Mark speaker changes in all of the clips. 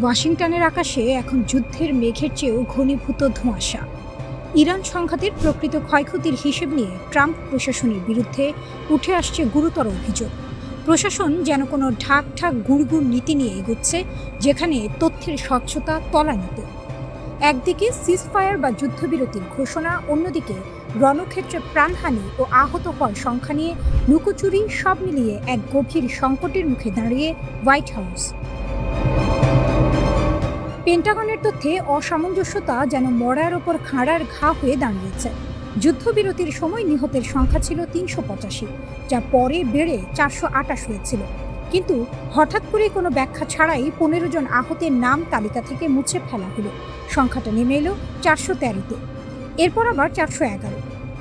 Speaker 1: ওয়াশিংটনের আকাশে এখন যুদ্ধের মেঘের চেয়েও ঘনীভূত ধোঁয়াশা। ইরান সংঘাতের প্রকৃত ক্ষয়ক্ষতির হিসেব নিয়ে ট্রাম্প প্রশাসনের বিরুদ্ধে উঠে আসছে গুরুতর অভিযোগ। প্রশাসন যেন কোনো ঢাক গুড়গুড় নীতি নিয়ে এগোচ্ছে, যেখানে তথ্যের স্বচ্ছতা তলানিতে। একদিকে সিজফায়ার বা যুদ্ধবিরতির ঘোষণা, অন্যদিকে রণক্ষেত্রে প্রাণহানি ও আহত হওয়ার সংখ্যা নিয়ে লুকোচুরি, সব মিলিয়ে এক গভীর সংকটের মুখে দাঁড়িয়ে হোয়াইট হাউস। পেন্টাগনের তথ্যে অসামঞ্জস্যতা যেন মরার ওপর খাঁড়ার ঘা হয়ে দাঁড়িয়েছে। যুদ্ধবিরতির সময় নিহতের সংখ্যা ছিল ৩৮৫, যা পরে বেড়ে ৪২৮ হয়েছিল। কিন্তু হঠাৎ করে কোনো ব্যাখ্যা ছাড়াই ১৫ জন আহতের নাম তালিকা থেকে মুছে ফেলা হলো। সংখ্যাটা নেমে এলো ৪১৩-তে, এরপর আবার ৪১১।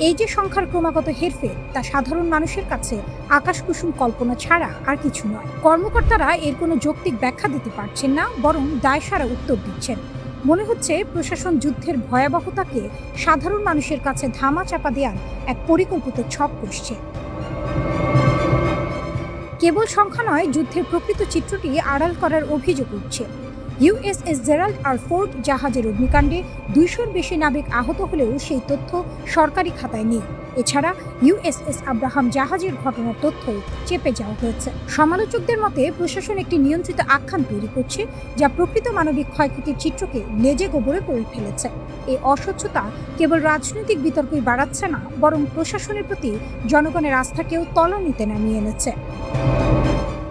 Speaker 1: এই যে সংখ্যার ক্রমাগত হেরফের, তা সাধারণ মানুষের কাছে আকাশকুসুম কল্পনা ছাড়া আর কিছু নয়। কর্মকর্তারা এর কোনো যৌক্তিক ব্যাখ্যা দিতে পারছেন না, বরং দায়সারা উত্তর দিচ্ছেন। মনে হচ্ছে প্রশাসন যুদ্ধের ভয়াবহতাকে সাধারণ মানুষের কাছে ধামা চাপা দেওয়ার এক পরিকল্পিত ছক কষছে। কেবল সংখ্যা নয়, যুদ্ধের প্রকৃত চিত্রটি আড়াল করার অভিযোগ উঠছে। ইউএসএস জেরাল্ড আর ফোর্ড জাহাজের অগ্নিকাণ্ডে ২০০-র বেশি নাবিক আহত হলেও সেই তথ্য সরকারি খাতায় নেই। এছাড়া ইউএসএস আব্রাহাম জাহাজের ঘটনার তথ্য চেপে যাওয়া হয়েছে। সমালোচকদের মতে প্রশাসন একটি নিয়ন্ত্রিত আখ্যান তৈরি করছে, যা প্রকৃত মানবিক ক্ষয়ক্ষতির চিত্রকে লেজে গোবরে করে ফেলেছে। এই অস্বচ্ছতা কেবল রাজনৈতিক বিতর্কই বাড়াচ্ছে না, বরং প্রশাসনের প্রতি জনগণের আস্থাকেও তলানিতে নামিয়ে এনেছে।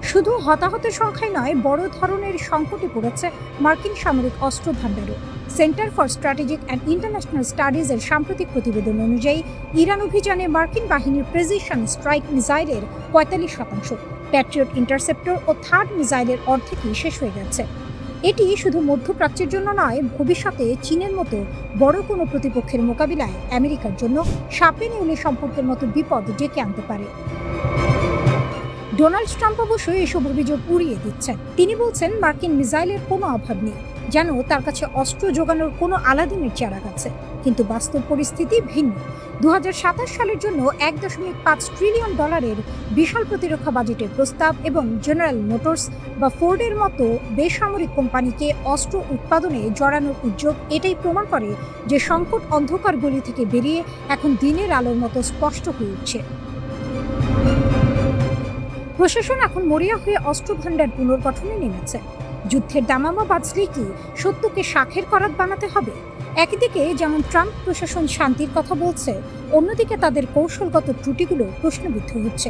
Speaker 1: শুধু হতাহতের সংখ্যায় নয়, বড় ধরনের সংকটে পড়েছে মার্কিন সামরিক অস্ত্র ভাণ্ডারও। Centre for strategic and international স্টাডিজের সাম্প্রতিক প্রতিবেদন অনুযায়ী ইরান অভিযানে মার্কিন বাহিনীর প্রেসিশন স্ট্রাইক মিসাইলের ৪৫%, প্যাট্রিয়ট ইন্টারসেপ্টর ও থার্ড মিসাইলের অর্ধেকই শেষ হয়ে গেছে। এটি শুধু মধ্যপ্রাচ্যের জন্য নয়, ভবিষ্যতে চীনের মতো বড় কোনো প্রতিপক্ষের মোকাবিলায় আমেরিকার জন্য সাপে নেউলে সম্পর্কের মতো বিপদ ডেকে আনতে পারে। ডোনাল্ড ট্রাম্প অবশ্য এসব অভিযোগ উড়িয়ে দিচ্ছেন। তিনি বলছেন মার্কিন মিসাইলের কোনো অভাব নেই, যেন তার কাছে অস্ত্র যোগানোর কোনো আলাদিনের চারাক আছে। কিন্তু বাস্তব পরিস্থিতি ভিন্ন। ২০২৭ সালের জন্য $১.৫ ট্রিলিয়ন বিশাল প্রতিরক্ষা বাজেটের প্রস্তাব এবং জেনারেল মোটরস বা ফোর্ডের মতো বেসামরিক কোম্পানিকে অস্ত্র উৎপাদনে জড়ানোর উদ্যোগ এটাই প্রমাণ করে যে সংকট অন্ধকার গলি থেকে বেরিয়ে এখন দিনের আলোর মতো স্পষ্ট হয়ে উঠছে। প্রশাসন এখন মরিয়া হয়ে অস্ত্র ভাণ্ডার পুনর্গঠনে নেমেছে। যুদ্ধের দামামা বাজলেই কি সত্যকে শাখের করাত বানাতে হবে? একদিকে যেমন ট্রাম্প প্রশাসন শান্তির কথা বলছে, অন্যদিকে তাদের কৌশলগত ত্রুটিগুলো প্রশ্নবিদ্ধ হচ্ছে।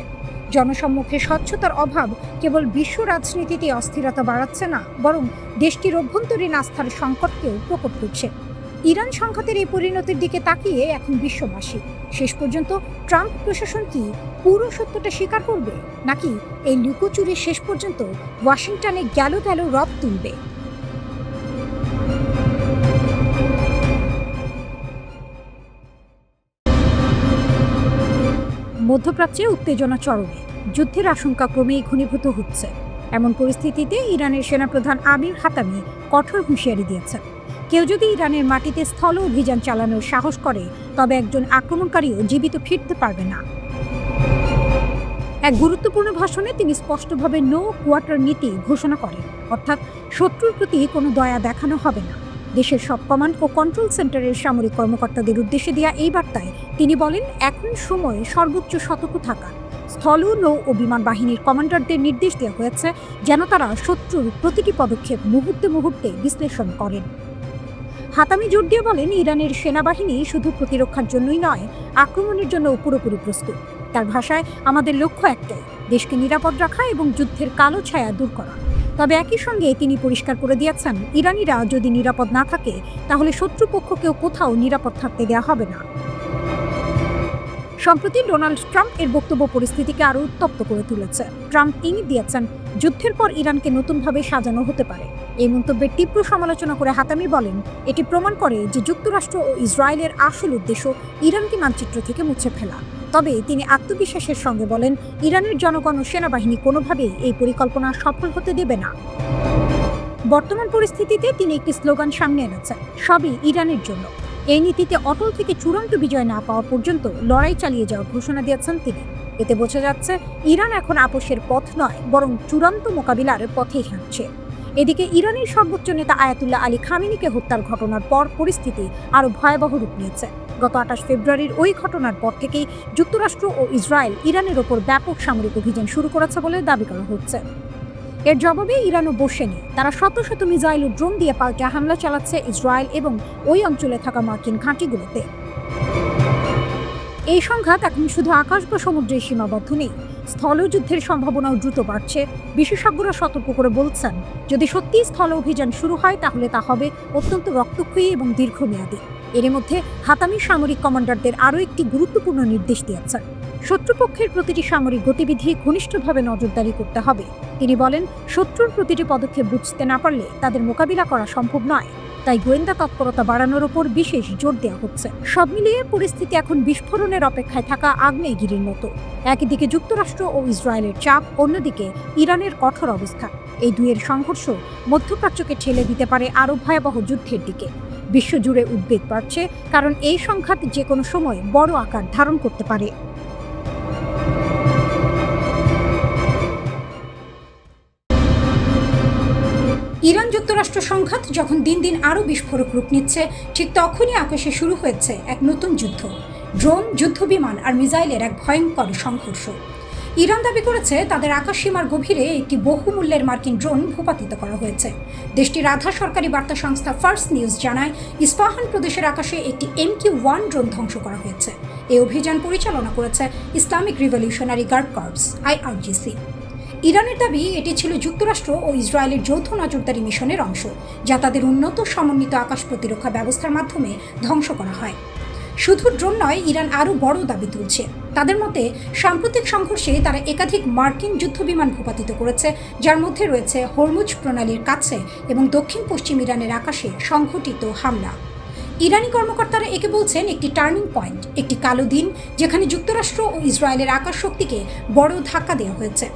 Speaker 1: জনসম্মুখে স্বচ্ছতার অভাব কেবল বিশ্ব রাজনীতিতে অস্থিরতা বাড়াচ্ছে না, বরং দেশটির অভ্যন্তরীণ আস্থার সংকটকেও প্রকট করছে। ইরান সংঘাতের এই পরিণতির দিকে তাকিয়ে এখন বিশ্ববাসী শেষ পর্যন্ত ট্রাম্প প্রশাসন কি পুরো সত্যটা স্বীকার করবে, নাকি এই লুকোচুরি শেষ পর্যন্ত ওয়াশিংটনে গেল রব তুলবে? মধ্যপ্রাচ্যে উত্তেজনা চরমে, যুদ্ধের আশঙ্কা ক্রমেই ঘনীভূত হচ্ছে। এমন পরিস্থিতিতে ইরানের সেনাপ্রধান আমির হাতামি কঠোর হুঁশিয়ারি দিয়েছেন, কেউ যদি ইরানের মাটিতে স্থল অভিযান চালানোর সাহস করে, তবে একজন আক্রমণকারীও জীবিত ফিরতে পারবে না। এক গুরুত্বপূর্ণ ভাষণে তিনি স্পষ্টভাবে নো কোয়ার্টার নীতি ঘোষণা করেন, অর্থাৎ শত্রুর প্রতি কোনো দয়া দেখানো হবে না। দেশের সব কমান্ড ও কন্ট্রোল সেন্টারের সামরিক কর্মকর্তাদের উদ্দেশ্যে দেওয়া এই বার্তায় তিনি বলেন, এখন সময় সর্বোচ্চ সতর্ক থাকা। স্থল, নৌ ও বিমান বাহিনীর কমান্ডারদের নির্দেশ দেওয়া হয়েছে যেন তারা শত্রুর প্রতিটি পদক্ষেপ মুহূর্তে বিশ্লেষণ করেন। হাতামি জোর দিয়ে বলেন, ইরানের সেনাবাহিনী শুধু প্রতিরক্ষার জন্যই নয়, আক্রমণের জন্য পুরোপুরি প্রস্তুত। তার ভাষায়, আমাদের লক্ষ্য একটাই, দেশকে নিরাপদ রাখা এবং যুদ্ধের কালো ছায়া দূর করা। তবে একই সঙ্গে তিনি পরিষ্কার করে দিয়েছেন, ইরানিরা যদি নিরাপদ না থাকে, তাহলে শত্রুপক্ষকেও কোথাও নিরাপদ থাকতে দেওয়া হবে না। সম্প্রতি ডোনাল্ড ট্রাম্প এর বক্তব্য পরিস্থিতিকে আরও উত্তপ্ত করে তুলেছে। ট্রাম্প ইঙ্গিত দিয়েছেন, যুদ্ধের পর ইরানকে নতুনভাবে সাজানো হতে পারে। এই মন্তব্যের তীব্র সমালোচনা করে হাতামি বলেন, এটি প্রমাণ করে যে যুক্তরাষ্ট্র ও ইসরায়েলের আসল উদ্দেশ্য ইরানকে মানচিত্র থেকে মুছে ফেলা। তবে তিনি আত্মবিশ্বাসের সঙ্গে বলেন, ইরানের জনগণ ও সেনাবাহিনী কোনোভাবেই এই পরিকল্পনা সফল হতে দেবে না। বর্তমান পরিস্থিতিতে তিনি একটি স্লোগান সামনে এনেছেন, সবই ইরানের জন্য। এই নীতিতে অটল থেকে চূড়ান্ত বিজয় না পাওয়া পর্যন্ত লড়াই চালিয়ে যাওয়ার ঘোষণা দিয়েছেন তিনি। এতে বোঝা যাচ্ছে, ইরান এখন আপোষের পথ নয়, বরং চূড়ান্ত মোকাবিলার পথেই হাঁটছে। এদিকে ইরানের সর্বোচ্চ নেতা আয়াতুল্লাহ আলী খামেনিকে হত্যার ঘটনার পর পরিস্থিতি আরও ভয়াবহ রূপ নিয়েছে। গত ২৮ ফেব্রুয়ারির ওই ঘটনার পর থেকেই যুক্তরাষ্ট্র ও ইসরায়েল ইরানের ওপর ব্যাপক সামরিক অভিযান শুরু করেছে বলে দাবি করা হচ্ছে। এর জবাবে ইরানও বসেনি। তারা শত শত মিসাইল ও ড্রোন দিয়ে পাল্টা হামলা চালাচ্ছে ইসরায়েল এবং ওই অঞ্চলে থাকা মার্কিন ঘাঁটিগুলোতে। এই সংঘাত এখন শুধু আকাশ বা সমুদ্রে সীমাবদ্ধ নেই, স্থলযুদ্ধের সম্ভাবনাও দ্রুত বাড়ছে। বিশেষজ্ঞরা সতর্ক করে বলছেন, যদি সত্যি স্থল অভিযান শুরু হয় তাহলে তা হবে অত্যন্ত রক্তক্ষয়ী এবং দীর্ঘমেয়াদী। এর মধ্যে হাতামি সামরিক কমান্ডারদের আরও একটি গুরুত্বপূর্ণ নির্দেশ দিয়েছেন। শত্রুপক্ষের প্রতিটি সামরিক গতিবিধি ঘনিষ্ঠভাবে নজরদারি করতে হবে। তিনি বলেন, শত্রুর প্রতিটি পদক্ষেপ বুঝতে না পারলে তাদের মোকাবিলা করা সম্ভব নয়। তাই গোয়েন্দা তৎপরতা বাড়ানোর ওপর বিশেষ জোর দেওয়া হচ্ছে। সব মিলিয়ে পরিস্থিতি এখন বিস্ফোরণের অপেক্ষায় থাকা আগ্নেয়গিরির মতো। একদিকে যুক্তরাষ্ট্র ও ইসরায়েলের চাপ, অন্যদিকে ইরানের কঠোর অবস্থা। এই দুইয়ের সংঘর্ষ মধ্যপ্রাচ্যকে ঠেলে দিতে পারে আরও ভয়াবহ যুদ্ধের দিকে। বিশ্বজুড়ে উদ্বেগ বাড়ছে, কারণ এই সংঘাত যে কোনো সময় বড় আকার ধারণ করতে পারে। ইরান যুক্তরাষ্ট্র সংঘাত যখন দিন দিন আরও বিস্ফোরক রূপ নিচ্ছে, ঠিক তখনই আকাশে শুরু হয়েছে এক নতুন যুদ্ধ। ড্রোন, যুদ্ধবিমান আর মিসাইলের এক ভয়ঙ্কর সংঘর্ষ। ইরান দাবি করেছে তাদের আকাশসীমার গভীরে একটি বহুমূল্যের মার্কিন ড্রোন ভূপাতিত করা হয়েছে। দেশটির আধা সরকারি বার্তা সংস্থা ফার্স্ট নিউজ জানায়, ইস্পাহান প্রদেশের আকাশে একটি MQ-1 ড্রোন ধ্বংস করা হয়েছে। এই অভিযান পরিচালনা করেছে Islamic Revolutionary Guard Corps IRGC। ইরানের দাবি এটি ছিল যুক্তরাষ্ট্র ও ইসরায়েলের যৌথ নজরদারি মিশনের অংশ, যা তাদের উন্নত সমন্বিত আকাশ প্রতিরক্ষা ব্যবস্থার মাধ্যমে ধ্বংস করা হয়। শুধু ড্রোন নয়, ইরান আরও বড় দাবি তুলছে। তাদের মতে, সাম্প্রতিক সংঘর্ষে তারা একাধিক মার্কিন যুদ্ধবিমান ভূপাতিত করেছে, যার মধ্যে রয়েছে হরমুজ প্রণালীর কাছে এবং দক্ষিণ পশ্চিম ইরানের আকাশে সংঘটিত হামলা। ইরানি কর্মকর্তারা একে বলছেন একটি টার্নিং পয়েন্ট, একটি কালো দিন যেখানে যুক্তরাষ্ট্র ও ইসরায়েলের আকাশ শক্তিকে বড় ধাক্কা দেওয়া হয়েছে।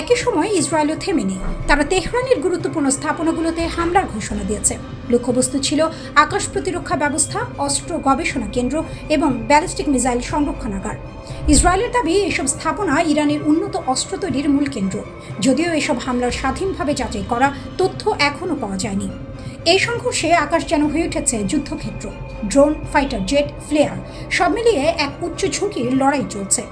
Speaker 1: একই সময় ইসরায়েলও থেমেনি। তারা তেহরানের গুরুত্বপূর্ণ স্থাপনাগুলোতে হামলার ঘোষণা দিয়েছে। লক্ষ্যবস্তু ছিল আকাশ প্রতিরক্ষা ব্যবস্থা, অস্ত্র গবেষণা কেন্দ্র এবং ব্যালিস্টিক মিসাইল সংরক্ষণাগার। ইসরায়েলের দাবি, এসব স্থাপনা ইরানের উন্নত অস্ত্র তৈরির মূল কেন্দ্র। যদিও এসব হামলার স্বাধীনভাবে যাচাই করা তথ্য এখনও পাওয়া যায়নি। এই সংঘর্ষে আকাশ যেন হয়ে উঠেছে যুদ্ধক্ষেত্র। ড্রোন, ফাইটার জেট, ফ্লেয়ার সব মিলিয়ে এক উচ্চ ঝুঁকির লড়াই চলছে।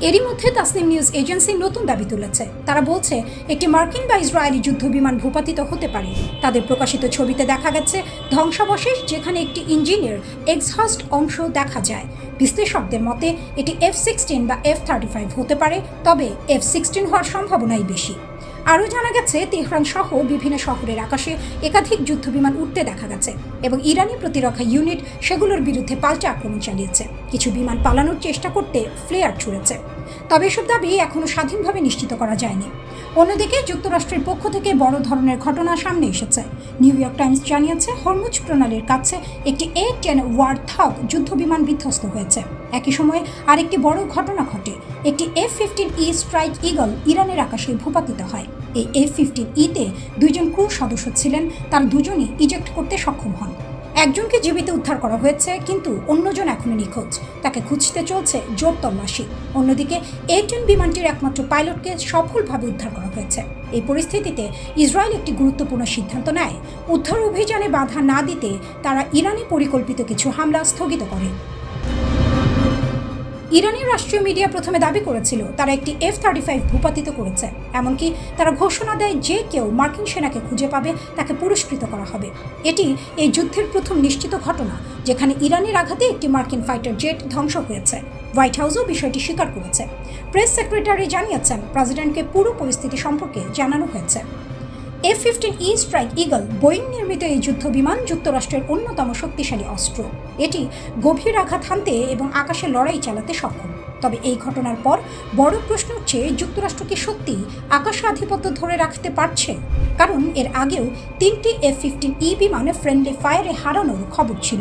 Speaker 1: এরই মধ্যে তাসনিম নিউজ এজেন্সি নতুন দাবি তুলেছে। তারা বলছে, একটি মার্কিন বা ইসরায়েলি যুদ্ধবিমান ভূপাতিত হতে পারে। তাদের প্রকাশিত ছবিতে দেখা গেছে ধ্বংসাবশেষ, যেখানে একটি ইঞ্জিনের এক্সহস্ট অংশ দেখা যায়। বিশ্লেষকদের মতে এটি F-16 বা F-35 হতে পারে, তবে F-16 হওয়ার সম্ভাবনাই বেশি। আরও জানা গেছে, তেহরান সহ বিভিন্ন শহরের আকাশে একাধিক যুদ্ধবিমান উঠতে দেখা গেছে এবং ইরানি প্রতিরক্ষা ইউনিট সেগুলোর বিরুদ্ধে পাল্টা আক্রমণ চালিয়েছে। কিছু বিমান পালানোর চেষ্টা করতে ফ্লেয়ার ছুড়েছে। তবে এসব দাবি এখনও স্বাধীনভাবে নিশ্চিত করা যায়নি। অন্যদিকে যুক্তরাষ্ট্রের পক্ষ থেকে বড় ধরনের ঘটনা সামনে এসেছে। নিউ ইয়র্ক টাইমস জানিয়েছে, হরমুজ প্রণালীর কাছে একটি A-10 ওয়ারথগ যুদ্ধবিমান বিধ্বস্ত হয়েছে। একই সময়ে আরেকটি বড় ঘটনা ঘটে। একটি F-15E স্ট্রাইক ঈগল ইরানের আকাশে ভূপাতিত হয়। এই F-15E-তে 2 জন ক্রু সদস্য ছিলেন। তার দুজনই ইজেক্ট করতে সক্ষম হন। একজনকে জীবিত উদ্ধার করা হয়েছে, কিন্তু অন্যজন এখনো নিখোঁজ। তাকে খুঁজতে চলছে জোর তল্লাশি। অন্যদিকে A-10 বিমানটির একমাত্র পাইলটকে সফলভাবে উদ্ধার করা হয়েছে। এই পরিস্থিতিতে ইসরায়েল একটি গুরুত্বপূর্ণ সিদ্ধান্ত নেয়। উদ্ধার অভিযানে বাধা না দিতে তারা ইরানি পরিকল্পিত কিছু হামলা স্থগিত করে। ইরানের রাষ্ট্রীয় মিডিয়া প্রথমে দাবি করেছিল তারা একটি F-35 ভূপাতিত করেছে। এমনকি তারা ঘোষণা দেয়, যে কেউ মার্কিন সেনাকে খুঁজে পাবে তাকে পুরস্কৃত করা হবে। এটি এই যুদ্ধের প্রথম নিশ্চিত ঘটনা যেখানে ইরানের আঘাতে একটি মার্কিন ফাইটার জেট ধ্বংস হয়েছে। হোয়াইট হাউসও বিষয়টি স্বীকার করেছে। প্রেস সেক্রেটারি জানিয়েছেন, প্রেসিডেন্টকে পুরো পরিস্থিতি সম্পর্কে জানানো হয়েছে। F-15E স্ট্রাইক ঈগল বোয়িং নির্মিত এই যুদ্ধবিমান যুক্তরাষ্ট্রের অন্যতম শক্তিশালী অস্ত্র। এটি গভীর আঘাত হানতে এবং আকাশে লড়াই চালাতে সক্ষম। তবে এই ঘটনার পর বড় প্রশ্ন হচ্ছে, যুক্তরাষ্ট্র কি সত্যি আকাশে আধিপত্য ধরে রাখতে পারছে? কারণ এর আগেও 3টি F-15E বিমানে ফ্রেন্ডলি ফায়ারে হারানোর খবর ছিল।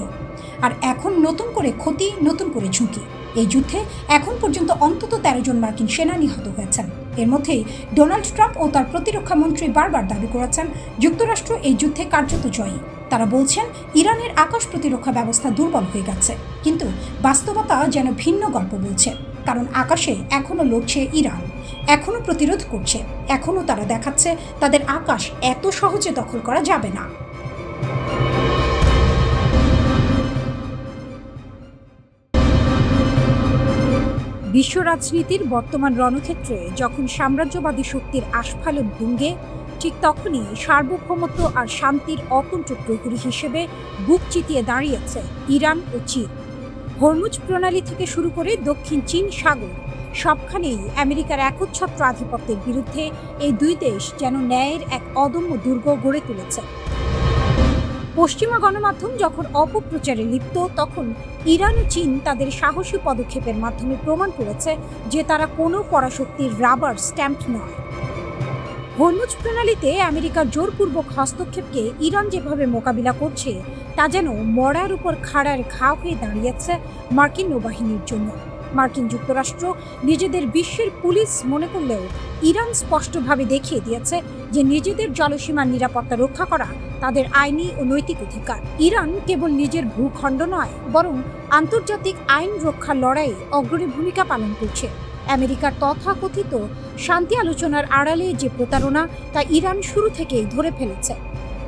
Speaker 1: আর এখন নতুন করে ক্ষতি, নতুন করে ঝুঁকি। এই যুদ্ধে এখন পর্যন্ত অন্তত 13 জন মার্কিন সেনা নিহত হয়েছেন। এর মধ্যেই ডোনাল্ড ট্রাম্প ও তার প্রতিরক্ষা মন্ত্রী বারবার দাবি করেছেন, যুক্তরাষ্ট্র এই যুদ্ধে কার্যত জয়ী। তারা বলছেন, ইরানের আকাশ প্রতিরক্ষা ব্যবস্থা দুর্বল হয়ে গেছে। কিন্তু বাস্তবতা যেন ভিন্ন গল্প বলছে, কারণ আকাশে এখনও লড়ছে ইরান। এখনও প্রতিরোধ করছে, এখনও তারা দেখাচ্ছে তাদের আকাশ এত সহজে দখল করা যাবে না। বিশ্ব রাজনীতির বর্তমান রণক্ষেত্রে যখন সাম্রাজ্যবাদী শক্তির আস্ফালন তুঙ্গে, ঠিক তখনই সার্বভৌমত্ব আর শান্তির অতন্ত্র প্রহরী হিসেবে বুক চিতিয়ে দাঁড়িয়েছে ইরান ও চীন। হরমুজ প্রণালী থেকে শুরু করে দক্ষিণ চীন সাগর, সবখানেই আমেরিকার একচ্ছত্র আধিপত্যের বিরুদ্ধে এই দুই দেশ যেন ন্যায়ের এক অদম্য দুর্গ গড়ে তুলেছে। পশ্চিমা গণমাধ্যম যখন অপপ্রচারে লিপ্ত, তখন ইরান ও চীন তাদের সাহসী পদক্ষেপের মাধ্যমে প্রমাণ করেছে যে তারা কোনো পরাশক্তির রাবার স্ট্যাম্প নয়। হরমুজ প্রণালীতে আমেরিকার জোরপূর্বক হস্তক্ষেপকে ইরান যেভাবে মোকাবিলা করছে, তা যেন মরার উপর খাড়ার ঘা হয়ে দাঁড়িয়েছে মার্কিন নৌবাহিনীর জন্য। মার্কিন যুক্তরাষ্ট্র নিজেদের বিশ্বের পুলিশ মনে করলেও ইরান স্পষ্টভাবে দেখিয়ে দিয়েছে যে নিজেদের জলসীমার নিরাপত্তা রক্ষা করা তাদের আইনি ও নৈতিক অধিকার। ইরান কেবল নিজের ভূখণ্ড নয়, বরং আন্তর্জাতিক আইন রক্ষার লড়াইয়ে অগ্রণী ভূমিকা পালন করছে। আমেরিকার তথাকথিত শান্তি আলোচনার আড়ালে যে প্রতারণা, তা ইরান শুরু থেকেই ধরে ফেলেছে।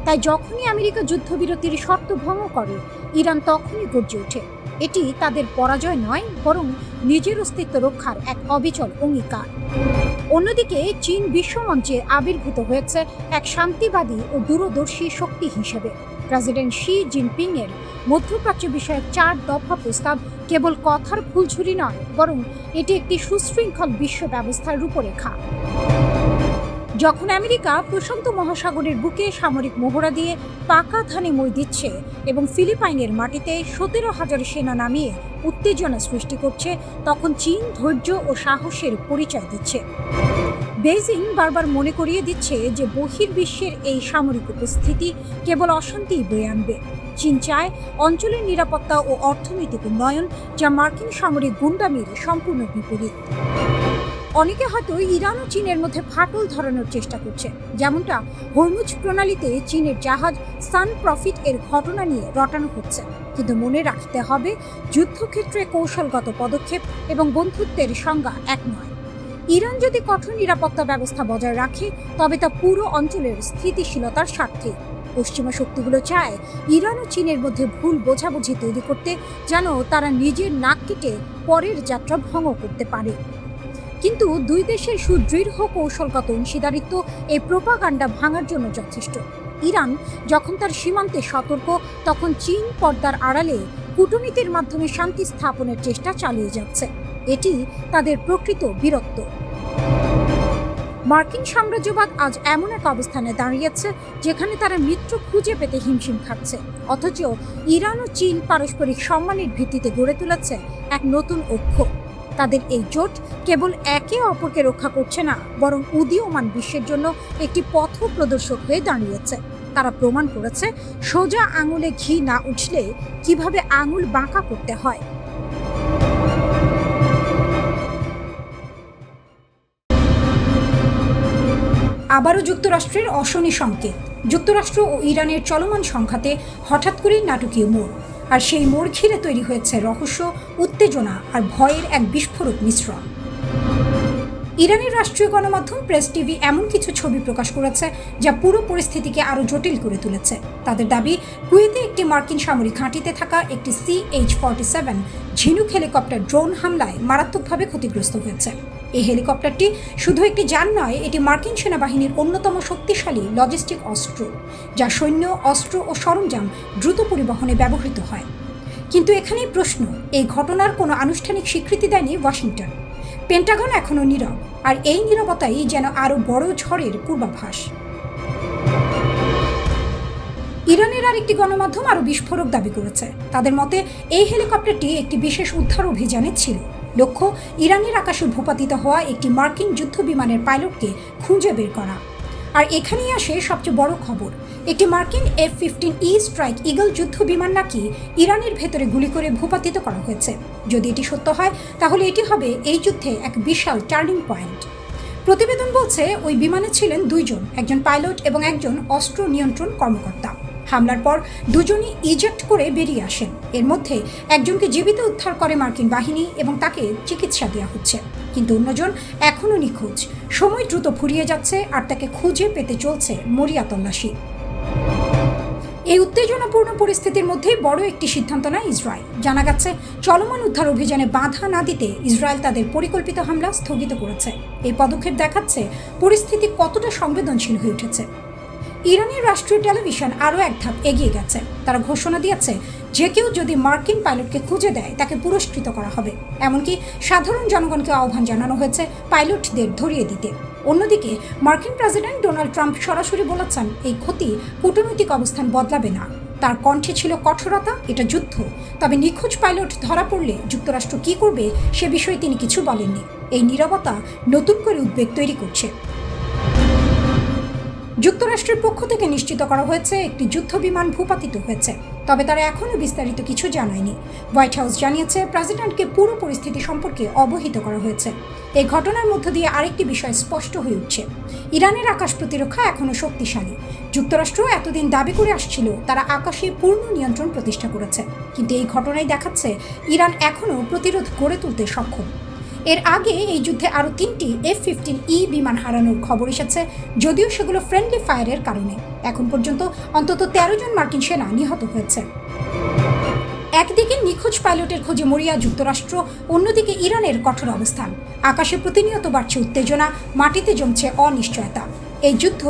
Speaker 1: তাই যখনই আমেরিকা যুদ্ধবিরতির শর্ত ভঙ্গ করে, ইরান তখনই গর্জে ওঠে। এটি তাদের পরাজয় নয়, বরং নিজের অস্তিত্ব রক্ষার এক অবিচল অঙ্গীকার। অন্যদিকে চীন বিশ্বমঞ্চে আবির্ভূত হয়েছে এক শান্তিবাদী ও দূরদর্শী শক্তি হিসেবে। প্রেসিডেন্ট শি জিনপিং এর মধ্যপ্রাচ্য বিষয়ক 4 দফা প্রস্তাব কেবল কথার ফুলঝুরি নয়, বরং এটি একটি সুশৃঙ্খল বিশ্ব ব্যবস্থার রূপরেখা। যখন আমেরিকা প্রশান্ত মহাসাগরের বুকে সামরিক মহড়া দিয়ে পাকা ধানে মই দিচ্ছে এবং ফিলিপাইনের মাটিতে 17,000 সেনা নামিয়ে উত্তেজনা সৃষ্টি করছে, তখন চীন ধৈর্য ও সাহসের পরিচয় দিচ্ছে। বেইজিং বারবার মনে করিয়ে দিচ্ছে যে বহির্বিশ্বের এই সামরিক উপস্থিতি কেবল অশান্তিই বয়ে আনবে। চীন চায় অঞ্চলের নিরাপত্তা ও অর্থনৈতিক উন্নয়ন, যা মার্কিন সামরিক গুন্ডামির সম্পূর্ণ বিপরীত। অনেকে হয়তো ইরান ও চীনের মধ্যে ফাটল ধরানোর চেষ্টা করছে, যেমনটা হরমুজ প্রণালীতে চীনের জাহাজ সান প্রফিট এর ঘটনা নিয়ে রটানো হচ্ছে। কিন্তু মনে রাখতে হবে, যুদ্ধক্ষেত্রে কৌশলগত পদক্ষেপ এবং বন্ধুত্বের সংজ্ঞা এক নয়। ইরান যদি কঠোর নিরাপত্তা ব্যবস্থা বজায় রাখে, তবে তা পুরো অঞ্চলের স্থিতিশীলতার স্বার্থে। পশ্চিমা শক্তিগুলো চায় ইরান ও চীনের মধ্যে ভুল বোঝাবুঝি তৈরি করতে, যেন তারা নিজের নাক কেটে পরের যাত্রা ভঙ্গ করতে পারে। কিন্তু দুই দেশের সুদৃঢ় কৌশলগত অংশীদারিত্ব এই প্রোপাগান্ডা ভাঙার জন্য যথেষ্ট। ইরান যখন তার সীমান্তে সতর্ক, তখন চীন পর্দার আড়ালে কূটনীতির মাধ্যমে শান্তি স্থাপনের চেষ্টা চালিয়ে যাচ্ছে। এটি তাদের প্রকৃত বীরত্ব। মার্কিন সাম্রাজ্যবাদ আজ এমন এক অবস্থানে দাঁড়িয়েছে যেখানে তারা মিত্র খুঁজে পেতে হিমশিম খাচ্ছে, অথচ ইরান ও চীন পারস্পরিক সম্মানের ভিত্তিতে গড়ে তুলেছে এক নতুন ঐক্য। তাদের এই জোট কেবল একে অপরকে রক্ষা করছে না, বরং উদীয়মান বিশ্বের জন্য একটি পথ প্রদর্শক হয়ে দাঁড়িয়েছে। তারা প্রমাণ করেছে সোজা আঙুলে ঘি না উঠলে কিভাবে আঙুল বাঁকা করতে হয়। আবারও যুক্তরাষ্ট্রের অশনি সংকেত। যুক্তরাষ্ট্র ও ইরানের চলমান সংঘাতে হঠাৎ করেই নাটকীয় মোড়, আর সেই মোড় ঘিরে তৈরি হয়েছে রহস্য, উত্তেজনা আর ভয়ের এক বিস্ফোরক মিশ্রণ। ইরানের রাষ্ট্রীয় গণমাধ্যম প্রেস টিভি এমন কিছু ছবি প্রকাশ করেছে যা পুরো পরিস্থিতিকে আরও জটিল করে তুলেছে। তাদের দাবি, কুয়েতে একটি মার্কিন সামরিক ঘাঁটিতে থাকা একটি CH-47 ঝিনুক হেলিকপ্টার ড্রোন হামলায় মারাত্মকভাবে ক্ষতিগ্রস্ত হয়েছে। এই হেলিকপ্টারটি শুধু একটি যান নয়, এটি মার্কিন সেনাবাহিনীর অন্যতম শক্তিশালী লজিস্টিক অস্ত্র, যা সৈন্য, অস্ত্র ও সরঞ্জাম দ্রুত পরিবহনে ব্যবহৃত হয়। কিন্তু এখানেই প্রশ্ন, এই ঘটনার কোনো আনুষ্ঠানিক স্বীকৃতি দেয়নি ওয়াশিংটন। পেন্টাগন এখনও নীরব, আর এই নীরবতাই যেন আরও বড় ঝড়ের পূর্বাভাস। ইরানের আরেকটি গণমাধ্যম আরও বিস্ফোরক দাবি করেছে। তাদের মতে, এই হেলিকপ্টারটি একটি বিশেষ উদ্ধার অভিযানে ছিল। লক্ষ্য, ইরানের আকাশে ভূপাতিত হওয়া একটি মার্কিন যুদ্ধ বিমানের পাইলটকে খুঁজে বের করা। আর এখানেই আসে সবচেয়ে বড় খবর, একটি মার্কিন F-15E স্ট্রাইক ঈগল যুদ্ধ বিমান নাকি ইরানের ভেতরে গুলি করে ভূপাতিত করা হয়েছে। যদি এটি সত্য হয়, তাহলে এটি হবে এই যুদ্ধে এক বিশাল টার্নিং পয়েন্ট। প্রতিবেদন বলছে, ওই বিমানে ছিলেন 2 জন, একজন পাইলট এবং একজন অস্ত্র নিয়ন্ত্রণ কর্মকর্তা। হামলার পর দুজনই ইজেক্ট করে বেরিয়ে আসেন। এর মধ্যে একজনকে জীবিত উদ্ধার করে মার্কিন বাহিনী এবং তাকে চিকিৎসা দেওয়া হচ্ছে। কিন্তু অন্যজন এখনও নিখোঁজ। সময় দ্রুত ফুরিয়ে যাচ্ছে আর তাকে খুঁজে পেতে চলছে মরিয়া তল্লাশি। এই উত্তেজনাপূর্ণ পরিস্থিতির মধ্যেই বড় একটি সিদ্ধান্ত নেয় ইসরায়েল। জানা গেছে, চলমান উদ্ধার অভিযানে বাধা না দিতে ইসরায়েল তাদের পরিকল্পিত হামলা স্থগিত করেছে। এই পদক্ষেপ দেখাচ্ছে পরিস্থিতি কতটা সংবেদনশীল হয়ে উঠেছে। ইরানের রাষ্ট্রীয় টেলিভিশন আরও এক ধাপ এগিয়ে গেছে। তারা ঘোষণা দিয়েছে, যে কেউ যদি মার্কিন পাইলটকে খুঁজে দেয় তাকে পুরস্কৃত করা হবে। এমনকি সাধারণ জনগণকে আহ্বান জানানো হয়েছে পাইলটদের ধরিয়ে দিতে। অন্যদিকে মার্কিন প্রেসিডেন্ট ডোনাল্ড ট্রাম্প সরাসরি বলেছেন, এই ক্ষতি কূটনৈতিক অবস্থান বদলাবে না। তার কণ্ঠে ছিল কঠোরতা, এটা যুদ্ধ। তবে নিখোঁজ পাইলট ধরা পড়লে যুক্তরাষ্ট্র কী করবে সে বিষয়ে তিনি কিছু বলেননি। এই নীরবতা নতুন করে উদ্বেগ তৈরি করছে। যুক্তরাষ্ট্রের পক্ষ থেকে নিশ্চিত করা হয়েছে একটি যুদ্ধ বিমান ভূপাতিত হয়েছে, তবে তারা এখনও বিস্তারিত কিছু জানায়নি। হোয়াইট হাউস জানিয়েছে, প্রেসিডেন্টকে পুরো পরিস্থিতি সম্পর্কে অবহিত করা হয়েছে। এই ঘটনার মধ্য দিয়ে আরেকটি বিষয় স্পষ্ট হয়ে উঠছে, ইরানের আকাশ প্রতিরক্ষা এখনও শক্তিশালী। যুক্তরাষ্ট্র এতদিন দাবি করে আসছিল তারা আকাশে পূর্ণ নিয়ন্ত্রণ প্রতিষ্ঠা করেছে, কিন্তু এই ঘটনাই দেখাচ্ছে ইরান এখনও প্রতিরোধ গড়ে তুলতে সক্ষম। এর আগে এই যুদ্ধে আরও 3টি F-15E বিমান হারানোর খবর এসেছে, যদিও সেগুলো ফ্রেন্ডলি ফায়ারের কারণে। এখন পর্যন্ত অন্তত 13 জন মার্কিন সেনা নিহত হয়েছে। একদিকে নিখোঁজ পাইলটের খোঁজে মরিয়া যুক্তরাষ্ট্র, অন্যদিকে ইরানের কঠোর অবস্থান। আকাশে প্রতিনিয়ত বাড়ছে উত্তেজনা, মাটিতে জমছে অনিশ্চয়তা। এই যুদ্ধ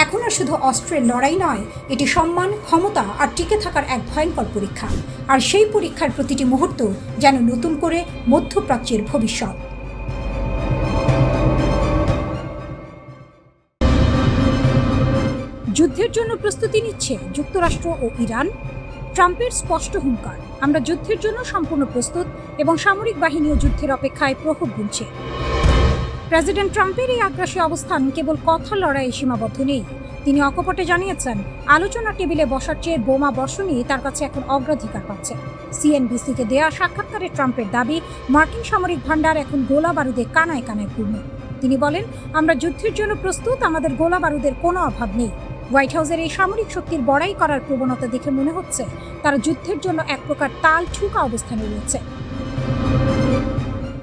Speaker 1: এখন আর শুধু অস্ত্রের লড়াই নয়, এটি সম্মান, ক্ষমতা আর টিকে থাকার এক ভয়ঙ্কর পরীক্ষা। আর সেই পরীক্ষার প্রতিটি মুহূর্ত যেন নতুন করে মধ্যপ্রাচ্যের ভবিষ্যৎ। যুদ্ধের জন্য প্রস্তুতি নিচ্ছে যুক্তরাষ্ট্র ও ইরান। ট্রাম্পের স্পষ্ট হুঙ্কার, আমরা যুদ্ধের জন্য সম্পূর্ণ প্রস্তুত এবং সামরিক বাহিনীও যুদ্ধের অপেক্ষায় প্রহর গুনছে। প্রেসিডেন্ট ট্রাম্পের এই আগ্রাসী অবস্থান কেবল কথা লড়াইয়ে সীমাবদ্ধ নেই। তিনি অকপটে জানিয়েছেন, আলোচনা টেবিলে বসার চেয়ে বোমা বর্ষণই তার কাছে এখন অগ্রাধিকার পাচ্ছে। সিএনবিসিকে দেয়া সাক্ষাৎকারে ট্রাম্পের দাবি, মার্কিন সামরিক ভান্ডার এখন গোলা বারুদে কানায় কানায় পূর্ণ। তিনি বলেন, আমরা যুদ্ধের জন্য প্রস্তুত, আমাদের গোলা বারুদের কোনো অভাব নেই। হোয়াইট হাউসের এই সামরিক শক্তির বড়াই করার প্রবণতা দেখে মনে হচ্ছে তারা যুদ্ধের জন্য এক প্রকার তাল ঠুকা অবস্থানে রয়েছে।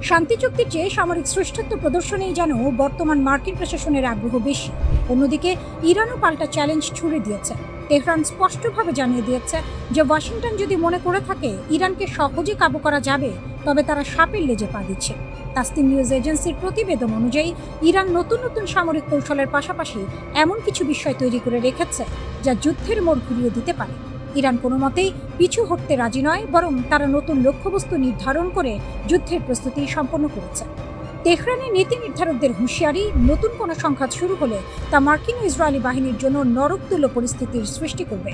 Speaker 1: শান্তি চুক্তির চেয়ে সামরিক শ্রেষ্ঠত্ব প্রদর্শনেই যেন বর্তমান মার্কিন প্রশাসনের আগ্রহ বেশি। অন্যদিকে ইরানও পাল্টা চ্যালেঞ্জ ছুড়ে দিয়েছে। তেহরান স্পষ্টভাবে জানিয়ে দিয়েছে যে ওয়াশিংটন যদি মনে করে থাকে ইরানকে সহজে কাবু করা যাবে, তবে তারা সাপের লেজে পা দিচ্ছে। তাসনিম নিউজ এজেন্সির প্রতিবেদন অনুযায়ী ইরান নতুন নতুন সামরিক কৌশলের পাশাপাশি এমন কিছু বিষয় তৈরি করে রেখেছে যা যুদ্ধের মোড় ঘুরিয়ে দিতে পারে। ইরান কোনো মতেই পিছু হটতে রাজি নয়, বরং তারা নতুন লক্ষ্যবস্তু নির্ধারণ করে যুদ্ধের প্রস্তুতি সম্পন্ন করেছে। তেহরানের নীতি নির্ধারকদের হুঁশিয়ারি, নতুন কোনো সংঘাত শুরু হলে তা মার্কিন ও ইসরায়েলি বাহিনীর জন্য নরকতুল্য পরিস্থিতির সৃষ্টি করবে।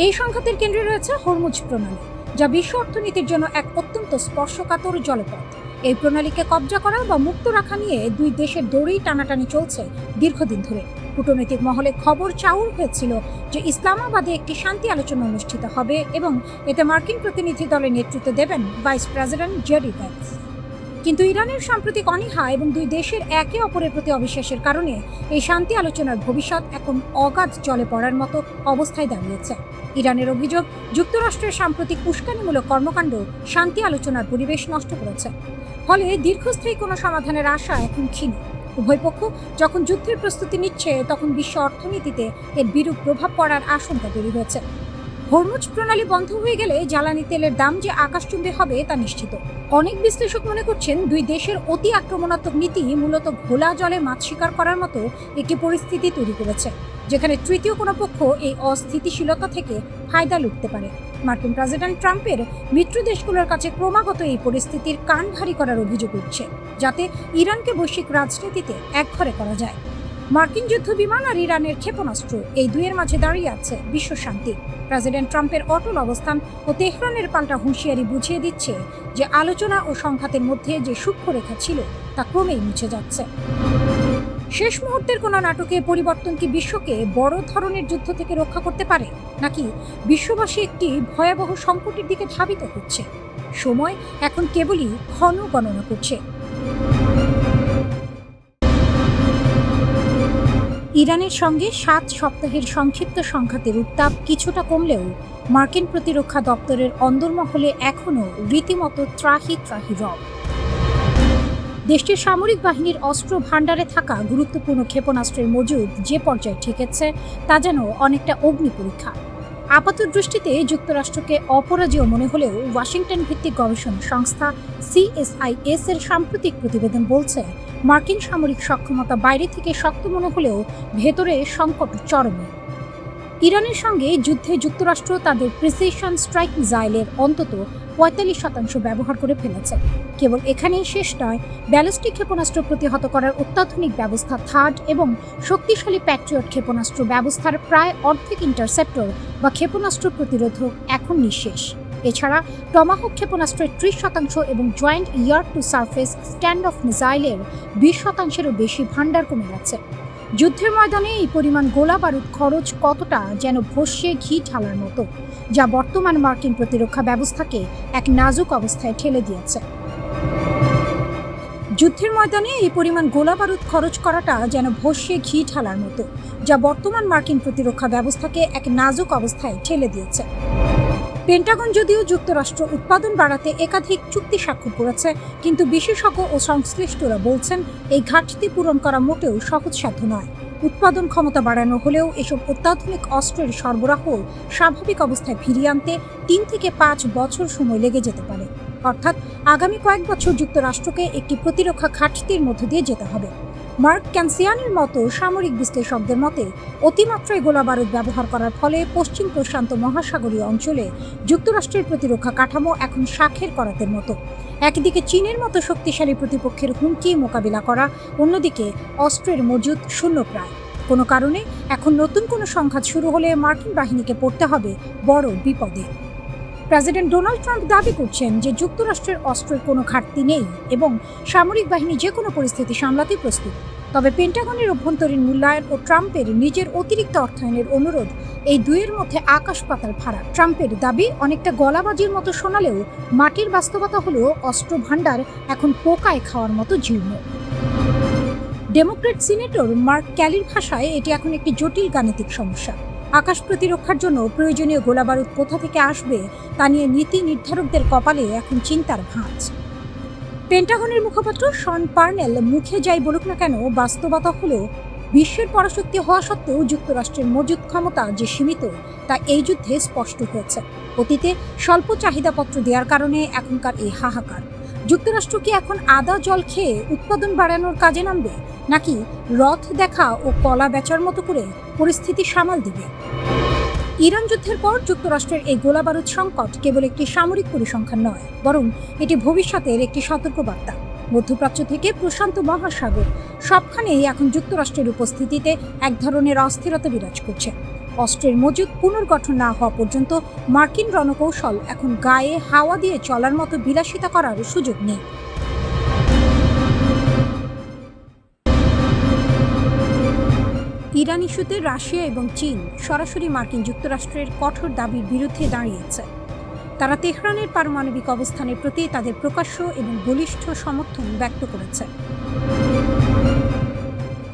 Speaker 1: এই সংঘাতের কেন্দ্রে রয়েছে হরমুজ প্রণালী, যা বিশ্ব অর্থনীতির জন্য এক অত্যন্ত স্পর্শকাতর জলপথ। এই প্রণালীকে কবজা করা বা মুক্ত রাখা নিয়ে দুই দেশের দড়ি টানাটানি চলছে দীর্ঘদিন ধরে। কূটনৈতিক মহলে খবর চাউর হয়েছিল যে ইসলামাবাদে একটি শান্তি আলোচনা অনুষ্ঠিত হবে এবং এতে মার্কিন প্রতিনিধি দলের নেতৃত্ব দেবেন ভাইস প্রেসিডেন্ট জেডি ভ্যান্স। কিন্তু ইরানের সাম্প্রতিক অনীহা এবং দুই দেশের একে অপরের প্রতি অবিশ্বাসের কারণে এই শান্তি আলোচনার ভবিষ্যৎ এখন অগাধ জলে পড়ার মতো অবস্থায় দাঁড়িয়েছে। ইরানের অভিযোগ, যুক্তরাষ্ট্রের সাম্প্রতিক উস্কানিমূলক কর্মকাণ্ড শান্তি আলোচনার পরিবেশ নষ্ট করেছে। ফলে দীর্ঘস্থায়ী কোনো সমাধানের আশা এখন ক্ষীণ। উভয় পক্ষ যখন যুদ্ধের প্রস্তুতি নিচ্ছে, তখন বিশ্ব অর্থনীতিতে এর বিরূপ প্রভাব পড়ার আশঙ্কা তৈরি হয়েছে। হরমুজ প্রণালী বন্ধ হয়ে গেলে জ্বালানি তেলের দাম যে আকাশচুম্বী হবে তা নিশ্চিত। অনেক বিশ্লেষক মনে করছেন, দুই দেশের অতি আক্রমণাত্মক নীতি মূলত ঘোলা জলে মাছ শিকার করার মতো একটি পরিস্থিতি তৈরি করেছে, যেখানে তৃতীয় কোনো পক্ষ এই অস্থিতিশীলতা থেকে ফায়দা লুটতে পারে। মার্কিন প্রেসিডেন্ট ট্রাম্পের মিত্র দেশগুলোর কাছে ক্রমাগত এই পরিস্থিতির কান ভারী করার অভিযোগ উঠছে, যাতে ইরানকে বৈশ্বিক রাজনীতিতে একঘরে করা যায়। মার্কিন যুদ্ধ বিমান আর ইরানের ক্ষেপণাস্ত্র, এই দুইয়ের মাঝে দাঁড়িয়ে আছে বিশ্ব শান্তি। প্রেসিডেন্ট ট্রাম্পের অটল অবস্থান ও তেহরানের পাল্টা হুঁশিয়ারি বুঝিয়ে দিচ্ছে যে আলোচনা ও সংঘাতের মধ্যে যে সূক্ষ্মরেখা ছিল তা ক্রমেই মুছে যাচ্ছে। শেষ মুহূর্তের কোনো নাটকে পরিবর্তন কি বিশ্বকে বড় ধরনের যুদ্ধ থেকে রক্ষা করতে পারে, নাকি বিশ্ববাসী একটি ভয়াবহ সংকটের দিকে ধাবিত হচ্ছে? সময় এখন কেবলই ক্ষণ গণনা করছে। ইরানের সঙ্গে 7 সপ্তাহের সংক্ষিপ্ত সংঘাতের উত্তাপ কিছুটা কমলেও মার্কিন প্রতিরক্ষা দপ্তরের অন্দরমহলে এখনও রীতিমতো ত্রাহি ত্রাহি রব। দেশটির সামরিক বাহিনীর অস্ত্র ভাণ্ডারে থাকা গুরুত্বপূর্ণ ক্ষেপণাস্ত্রের মজুদ যে পর্যায়ে ঠেকেছে তা যেন অনেকটা অগ্নি পরীক্ষা। আপাত দৃষ্টিতে যুক্তরাষ্ট্রকে অপরাজেয় মনে হলেও ওয়াশিংটন ভিত্তিক গবেষণা সংস্থা CSIS এর সাম্প্রতিক প্রতিবেদন বলছে, মার্কিন সামরিক সক্ষমতা বাইরে থেকে শক্ত মনে হলেও ভেতরে সংকট চরমে। ইরানের সঙ্গে যুদ্ধে যুক্তরাষ্ট্র তাদের প্রিসিশন স্ট্রাইক মিসাইলের অন্তত ৪৫% ব্যবহার করে ফেলেছে। কেবল এখানেই শেষ নয়, ব্যালিস্টিক ক্ষেপণাস্ত্র প্রতিহত করার অত্যাধুনিক ব্যবস্থা থার্ড এবং শক্তিশালী প্যাট্রিয়ট ক্ষেপণাস্ত্র ব্যবস্থার প্রায় অর্ধেক ইন্টারসেপ্টর বা ক্ষেপণাস্ত্র প্রতিরোধক এখন নিঃশেষ। এছাড়া টমাহক ক্ষেপণাস্ত্রের ৩০% এবং joint air to surface stand off মিসাইলের ২০%-এরও বেশি ভাণ্ডার কমে গেছে। যুদ্ধের ময়দানে এই পরিমাণ গোলা বারুদ খরচ কতটা যেন ভস্যে ঘি ঢালার মতো, যা বর্তমান মার্কিন প্রতিরক্ষা ব্যবস্থাকে এক নাজুক অবস্থায় ঠেলে দিয়েছে। যুদ্ধের ময়দানে এই পরিমাণ গোলা বারুদ খরচ করাটা যেন ভস্যে ঘি ঢালার মতো, যা বর্তমান মার্কিন প্রতিরক্ষা ব্যবস্থাকে এক নাজুক অবস্থায় ঠেলে দিয়েছে। পেন্টাগন যদিও যুক্তরাষ্ট্র উৎপাদন বাড়াতে একাধিক চুক্তি স্বাক্ষর করেছে, কিন্তু বিশেষজ্ঞ ও সংশ্লিষ্টরা বলছেন এই ঘাটতি পূরণ করা মোটেও সহজসাধ্য নয়। উৎপাদন ক্ষমতা বাড়ানো হলেও এসব অত্যাধুনিক অস্ত্রের সরবরাহ স্বাভাবিক অবস্থায় ফিরিয়ে আনতে ৩ থেকে ৫ বছর সময় লেগে যেতে পারে। অর্থাৎ আগামী কয়েক বছর যুক্তরাষ্ট্রকে একটি প্রতিরক্ষা ঘাটতির মধ্য দিয়ে যেতে হবে। মার্ক ক্যানসিয়ানের মতো সামরিক বিশ্লেষকদের মতে, অতিমাত্রায় গোলাবারুদ ব্যবহার করার ফলে পশ্চিম প্রশান্ত মহাসাগরীয় অঞ্চলে যুক্তরাষ্ট্রের প্রতিরক্ষা কাঠামো এখন শাঁখের করাতের মতো। একদিকে চীনের মতো শক্তিশালী প্রতিপক্ষের হুমকি মোকাবিলা করা, অন্যদিকে অস্ত্রের মজুদ শূন্যপ্রায়। কোনো কারণে এখন নতুন কোনো সংঘাত শুরু হলে মার্কিন বাহিনীকে পড়তে হবে বড় বিপদে। প্রেসিডেন্ট ডোনাল্ড ট্রাম্প দাবি করছেন যে যুক্তরাষ্ট্রের অস্ত্রের কোনো ঘাটতি নেই এবং সামরিক বাহিনী যে কোনো পরিস্থিতি সামলাতে প্রস্তুত। তবে পেন্টাগনের অভ্যন্তরীণ মূল্যায়ন ও ট্রাম্পের নিজের অতিরিক্ত অর্থায়নের অনুরোধ, এই দুইয়ের মধ্যে আকাশ পাতাল ফারাক। ট্রাম্পের দাবি অনেকটা গলাবাজির মতো শোনালেও মাটির বাস্তবতা হলো অস্ত্র ভাণ্ডার এখন পোকায় খাওয়ার মতো জীর্ণ। ডেমোক্র্যাট সিনেটর মার্ক ক্যালির ভাষায় এটি এখন একটি জটিল গাণিতিক সমস্যা। আকাশ প্রতিরক্ষার জন্য প্রয়োজনীয় গোলাবারুদ কোথা থেকে আসবে তা নিয়ে নীতি নির্ধারকদের কপালে এখন চিন্তার ভাঁজ। পেন্টাগনের মুখপাত্র শন পার্নেল মুখে যাই বলুক না কেন, বাস্তবতা হলো বিশ্বের পরাশক্তি হওয়া সত্ত্বেও যুক্তরাষ্ট্রের মজুদ ক্ষমতা যে সীমিত তা এই যুদ্ধে স্পষ্ট হয়েছে। অতীতে স্বল্প চাহিদাপত্র দেওয়ার কারণে এখনকার এই হাহাকার। যুক্তরাষ্ট্র কি এখন আদা জল খেয়ে উৎপাদন বাড়ানোর কাজে নামবে, নাকি রথ দেখা ও কলা বেচার মতো করে পরিস্থিতি সামাল দিবে? ইরান যুদ্ধের পর যুক্তরাষ্ট্রের এই গোলাবারুদ সংকট কেবল একটি সামরিক পরিসংখ্যান নয়, বরং এটি ভবিষ্যতের একটি সতর্কবার্তা। মধ্যপ্রাচ্য থেকে প্রশান্ত মহাসাগর সবখানেই এখন যুক্তরাষ্ট্রের উপস্থিতিতে এক ধরনের অস্থিরতা বিরাজ করছে। অস্ত্রের মজুদ পুনর্গঠন না হওয়া পর্যন্ত মার্কিন রণকৌশল এখন গায়ে হাওয়া দিয়ে চলার মতো বিলাসিতা করার সুযোগ নেই। ইরান ইস্যুতে রাশিয়া এবং চীন সরাসরি মার্কিন যুক্তরাষ্ট্রের কঠোর দাবির বিরুদ্ধে দাঁড়িয়েছে। তারা তেহরানের পারমাণবিক অবস্থানের প্রতি তাদের প্রকাশ্য এবং বলিষ্ঠ সমর্থন ব্যক্ত করেছে।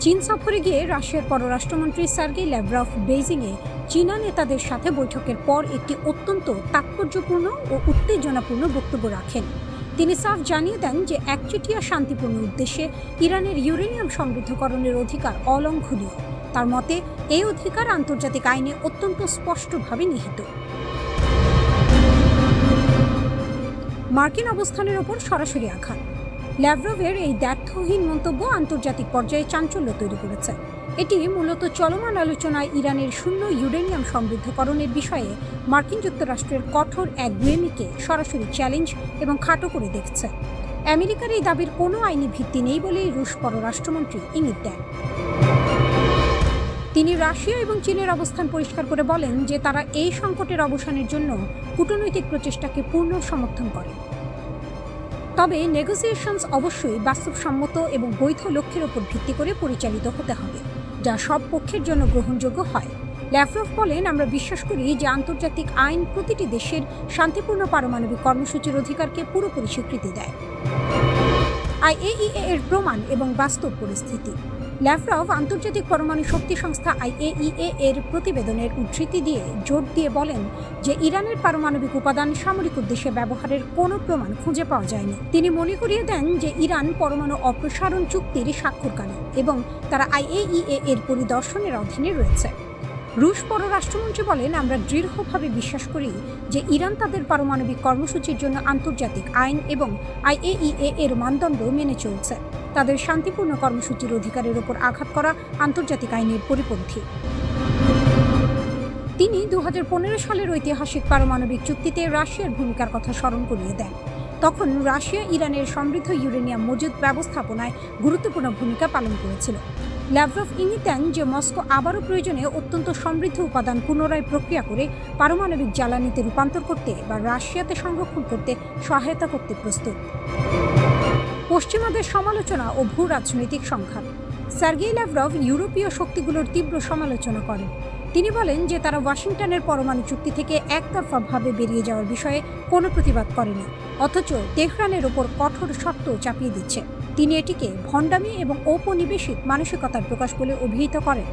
Speaker 1: চীন সফরে গিয়ে রাশিয়ার পররাষ্ট্রমন্ত্রী সার্গেই ল্যাভরভ বেইজিংয়ে চীনা নেতাদের সাথে বৈঠকের পর একটি অত্যন্ত তাৎপর্যপূর্ণ ও উত্তেজনাপূর্ণ বক্তব্য রাখেন। তিনি সাফ জানিয়ে দেন যে একচেটিয়া শান্তিপূর্ণ উদ্দেশ্যে ইরানের ইউরেনিয়াম সমৃদ্ধকরণের অধিকার অলঙ্ঘনীয়। তার মতে এই অধিকার আন্তর্জাতিক আইনে অত্যন্ত স্পষ্টভাবে নিহিত। মার্কিন অবস্থানের ওপর সরাসরি আঘাত। ল্যাভরভের এই দ্ব্যর্থহীন মন্তব্য আন্তর্জাতিক পর্যায়ে চাঞ্চল্য তৈরি করেছে। এটি মূলত চলমান আলোচনায় ইরানের শূন্য ইউরেনিয়াম সমৃদ্ধকরণের বিষয়ে মার্কিন যুক্তরাষ্ট্রের কঠোর একগুঁয়েমিকে সরাসরি চ্যালেঞ্জ এবং খাটো করে দেখছে। আমেরিকার এই দাবির কোনো আইনি ভিত্তি নেই বলেই রুশ পররাষ্ট্রমন্ত্রী ইঙ্গিত দেন। তিনি রাশিয়া এবং চীনের অবস্থান পরিষ্কার করে বলেন যে তারা এই সংকটের অবসানের জন্য কূটনৈতিক প্রচেষ্টাকে পূর্ণ সমর্থন করে। তবে নেগোসিয়েশনস অবশ্যই বাস্তবসম্মত এবং বৈধ লক্ষ্যের উপর ভিত্তি করে পরিচালিত হতে হবে, যা সব পক্ষের জন্য গ্রহণযোগ্য হয়। ল্যাভরভ বলেন, আমরা বিশ্বাস করি যে আন্তর্জাতিক আইন প্রতিটি দেশের শান্তিপূর্ণ পারমাণবিক কর্মসূচির অধিকারকে পুরোপুরি স্বীকৃতি দেয়। IAEA এর প্রমাণ এবং বাস্তব পরিস্থিতি। ল্যাভরভ আন্তর্জাতিক পরমাণু শক্তি সংস্থা IAEA এর প্রতিবেদনের উদ্ধৃতি দিয়ে জোর দিয়ে বলেন যে ইরানের পারমাণবিক উপাদান সামরিক উদ্দেশ্যে ব্যবহারের কোনো প্রমাণ খুঁজে পাওয়া যায়নি। তিনি মনে করিয়ে দেন যে ইরান পরমাণু অপসারণ চুক্তির স্বাক্ষরকারী এবং তারা IAEA এর পরিদর্শনের অধীনে রয়েছে। রুশ পররাষ্ট্রমন্ত্রী বলেন, আমরা দৃঢ়ভাবে বিশ্বাস করি যে ইরান তাদের পারমাণবিক কর্মসূচির জন্য আন্তর্জাতিক আইন এবং IAEA এর মানদণ্ড মেনে চলছে। তাদের শান্তিপূর্ণ কর্মসূচির অধিকারের উপর আঘাত করা আন্তর্জাতিক আইনের পরিপন্থী। তিনি 2015 সালের ঐতিহাসিক পারমাণবিক চুক্তিতে রাশিয়ার ভূমিকার কথা স্মরণ করিয়ে দেন। তখন রাশিয়া ইরানের সমৃদ্ধ ইউরেনিয়াম মজুদ ব্যবস্থাপনায় গুরুত্বপূর্ণ ভূমিকা পালন করেছিল। ল্যাভরভ ইঙ্গিত দেন যে মস্কো আবারও প্রয়োজনে অত্যন্ত সমৃদ্ধ উপাদান পুনরায় প্রক্রিয়া করে পারমাণবিক জ্বালানিতে রূপান্তর করতে বা রাশিয়াতে সংরক্ষণ করতে সহায়তা করতে প্রস্তুত। পশ্চিমাদের সমালোচনা ও ভূ রাজনৈতিক সংঘাত। সার্গেই ল্যাভরভ ইউরোপীয় শক্তিগুলোর তীব্র সমালোচনা করেন। তিনি বলেন যে তারা ওয়াশিংটনের পরমাণু চুক্তি থেকে একতরফাভাবে বেরিয়ে যাওয়ার বিষয়ে কোনো প্রতিবাদ করেনি, অথচ তেহরানের ওপর কঠোর শর্ত চাপিয়ে দিচ্ছে। তিনি এটিকে ভণ্ডামি এবং ঔপনিবেশিক মানসিকতার প্রকাশ বলে অভিহিত করেন।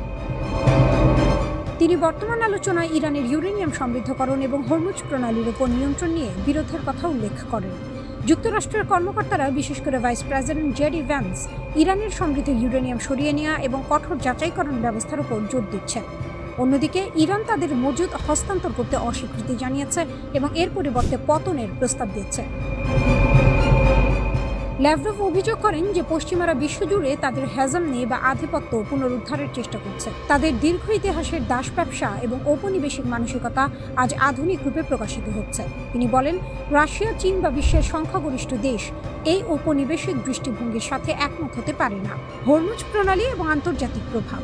Speaker 1: তিনি বর্তমান আলোচনায় ইরানের ইউরেনিয়াম সমৃদ্ধকরণ এবং হরমুজ প্রণালীর উপর নিয়ন্ত্রণ নিয়ে বিরোধের কথা উল্লেখ করেন। যুক্তরাষ্ট্রের কর্মকর্তারা, বিশেষ করে ভাইস প্রেসিডেন্ট জেডি ভ্যান্স, ইরানের সমৃদ্ধ ইউরেনিয়াম সরিয়ে নেওয়া এবং কঠোর যাচাইকরণ ব্যবস্থার উপর জোর দিচ্ছেন। অন্যদিকে ইরান তাদের মজুদ হস্তান্তর করতে অস্বীকৃতি জানিয়েছে এবং এর পরিবর্তে পতনের প্রস্তাব দিচ্ছে। ল্যাভরভ অভিযোগ করেন যে পশ্চিমারা বিশ্বজুড়ে তাদের হেজেমনি বা আধিপত্য পুনরুদ্ধারের চেষ্টা করছে। তাদের দীর্ঘ ইতিহাসের দাস ব্যবসা এবং ঔপনিবেশিক মানসিকতা আজ আধুনিক রূপে প্রকাশিত হচ্ছে। তিনি বলেন, রাশিয়া, চীন বা বিশ্বের সংখ্যাগরিষ্ঠ দেশ এই ঔপনিবেশিক দৃষ্টিভঙ্গির সাথে একমত হতে পারে না। হরমুজ প্রণালী এবং আন্তর্জাতিক প্রভাব।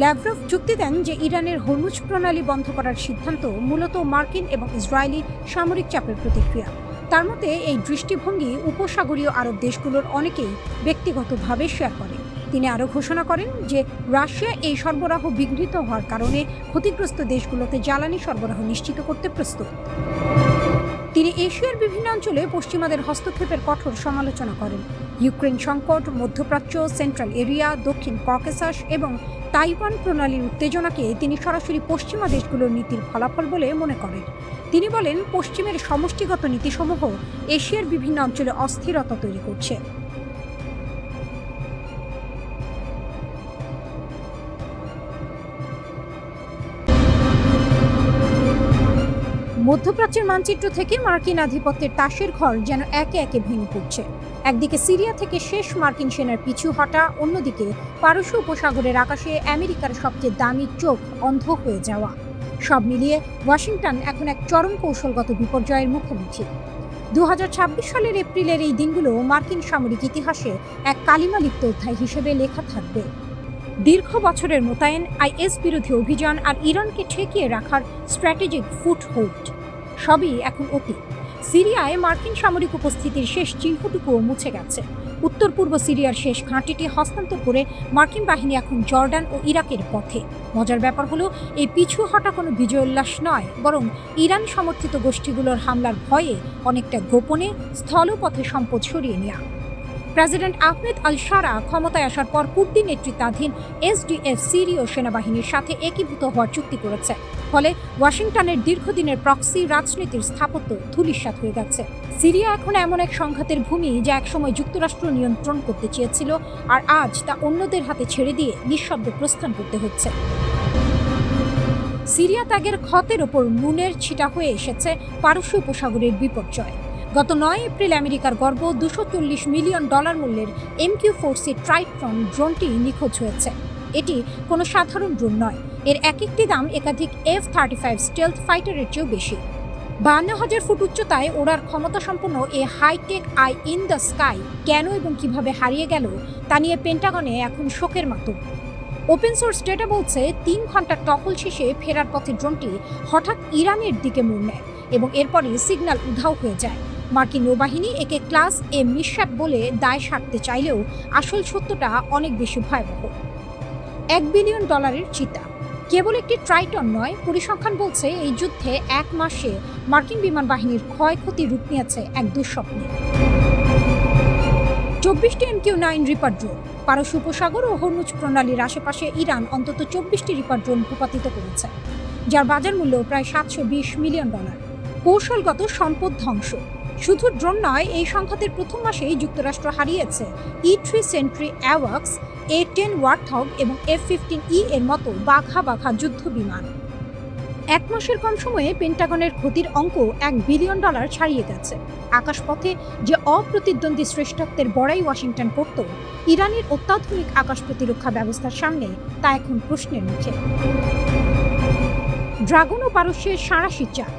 Speaker 1: ল্যাভরভ যুক্তি দেন যে ইরানের হরমুজ প্রণালী বন্ধ করার সিদ্ধান্ত মূলত মার্কিন এবং ইসরায়েলি সামরিক চাপের প্রতিক্রিয়া। তার মতে এই দৃষ্টিভঙ্গি উপসাগরীয় আরব দেশগুলোর অনেকেই ব্যক্তিগতভাবে শেয়ার করে। তিনি আরও ঘোষণা করেন যে রাশিয়া এই সরবরাহ বিঘ্নিত হওয়ার কারণে ক্ষতিগ্রস্ত দেশগুলোতে জ্বালানি সরবরাহ নিশ্চিত করতে প্রস্তুত। তিনি এশিয়ার বিভিন্ন অঞ্চলে পশ্চিমাদের হস্তক্ষেপের কঠোর সমালোচনা করেন। ইউক্রেন সংকট, মধ্যপ্রাচ্য, সেন্ট্রাল এরিয়া, দক্ষিণ ককেসাস এবং তাইওয়ান প্রণালীর উত্তেজনাকে তিনি সরাসরি পশ্চিমা দেশগুলোর নীতির ফলাফল বলে মনে করেন। তিনি বলেন, পশ্চিমের সমষ্টিগত নীতিসমূহ এশিয়ার বিভিন্ন অঞ্চলে অস্থিরতা তৈরি করছে। মধ্যপ্রাচ্যের মানচিত্র থেকে মার্কিন আধিপত্যের তাসের ঘর যেন একে একে ভেঙে পড়ছে। একদিকে সিরিয়া থেকে শেষ মার্কিন সেনার পিছু হটা, অন্যদিকে পারস্য উপসাগরের আকাশে আমেরিকার সবচেয়ে দামি চোখ অন্ধ হয়ে যাওয়া। সব মিলিয়ে ওয়াশিংটন এখন এক চরম কৌশলগত বিপর্যয়ের মুখোমুখি। 2026 সালের এপ্রিলের এই দিনগুলো মার্কিন সামরিক ইতিহাসে এক কালিমালিপ্ত অধ্যায় হিসেবে লেখা থাকবে। দীর্ঘ বছরের মোতায়েন, আইএস বিরোধী অভিযান আর ইরানকে ঠেকিয়ে রাখার স্ট্র্যাটেজিক ফুটহোল্ড সবই এখন অতীত। সিরিয়ায় মার্কিন সামরিক উপস্থিতির শেষ চিহ্নটুকুও মুছে গেছে। উত্তর পূর্ব সিরিয়ার শেষ ঘাঁটিটি হস্তান্তর করে মার্কিন বাহিনী এখন জর্ডান ও ইরাকের পথে। মজার ব্যাপার হলো, এই পিছু হটা কোনো বিজয়োল্লাস নয়, বরং ইরান সমর্থিত গোষ্ঠীগুলোর হামলার ভয়ে অনেকটা গোপনে স্থলপথে সম্পদ সরিয়ে নেওয়া। প্রেসিডেন্ট আহমেদ আল শারা ক্ষমতায় আসার পর কুর্দি নেতৃত্বাধীন SDF সিরীয় সেনাবাহিনীর সাথে একীভূত হওয়ার চুক্তি করেছে। ফলে ওয়াশিংটনের দীর্ঘদিনের প্রক্সি রাজনীতির স্থাপত্য ধূলিসাৎ হয়ে গেছে। সিরিয়া এখন এমন এক সংঘাতের ভূমি যা একসময় যুক্তরাষ্ট্র নিয়ন্ত্রণ করতে চেয়েছিল, আর আজ তা অন্যদের হাতে ছেড়ে দিয়ে নিঃশব্দে প্রস্থান করতে হচ্ছে। সিরিয়া ত্যাগের ক্ষতের ওপর নুনের ছিটা হয়ে এসেছে পারস্য উপসাগরের বিপর্যয়। গত 9 এপ্রিল আমেরিকার গর্ব $240 মিলিয়ন মূল্যের MQ-4C ট্রাইটন ড্রোনটি নিখোঁজ হয়েছে। এটি কোনো সাধারণ ড্রোন নয়, এর এক একটি দাম একাধিক F-35 স্টেলথ ফাইটারের চেয়েও বেশি। 52,000 ফুট উচ্চতায় ওড়ার ক্ষমতা সম্পন্ন এই hi tech eye in the sky কেন এবং কিভাবে হারিয়ে গেল তা নিয়ে পেন্টাগনে এখন শোকের মাতম। ওপেন সোর্স ডেটা বলছে 3 ঘন্টার টহল শেষে ফেরার পথে ড্রোনটি হঠাৎ ইরানের দিকে মোড় নেয় এবং এরপরই সিগন্যাল উধাও হয়ে যায়। মার্কিন নৌবাহিনী একে ক্লাস এ মিসহ্যাপ বলে দায় সারতে চাইলেও আসল সত্যটা অনেক বেশি ভয়াবহ। $1 বিলিয়ন চিতা কেবল একটি ট্রাইটন নয়, পরিসংখ্যান বলছে এই যুদ্ধে 1 মাসে মার্কিন বিমান বাহিনীর ক্ষয়ক্ষতি রূপ নিয়েছে এক দুঃস্বপ্নে। 24টি MQ-9 রিপার ড্রোন, পারস্য উপসাগর ও হরমুজ প্রণালীর আশেপাশে ইরান অন্তত 24টি রিপার ড্রোন ভূপাতিত করেছে, যার বাজার মূল্য প্রায় $720 মিলিয়ন। কৌশলগত সম্পদ ধ্বংস। শুধু ড্রোন নয়, এই সংঘাতের প্রথম মাসেই যুক্তরাষ্ট্র হারিয়েছে E-3 সেন্ট্রি অ্যাওয়াক্স, A-10 ওয়ারথগ এবং F-15E এর মতো বাঘা বাঘা যুদ্ধ বিমান। এক মাসের কম সময়ে পেন্টাগনের ক্ষতির অঙ্ক $1 বিলিয়ন ছাড়িয়ে গেছে। আকাশপথে যে অপ্রতিদ্বন্দ্বী শ্রেষ্ঠত্বের বড়াই ওয়াশিংটন করত, ইরানের অত্যাধুনিক আকাশ প্রতিরক্ষা ব্যবস্থার সামনে তা এখন প্রশ্নের মুখে। ড্রাগন ও পারস্যের সাঁড়াশি চাল।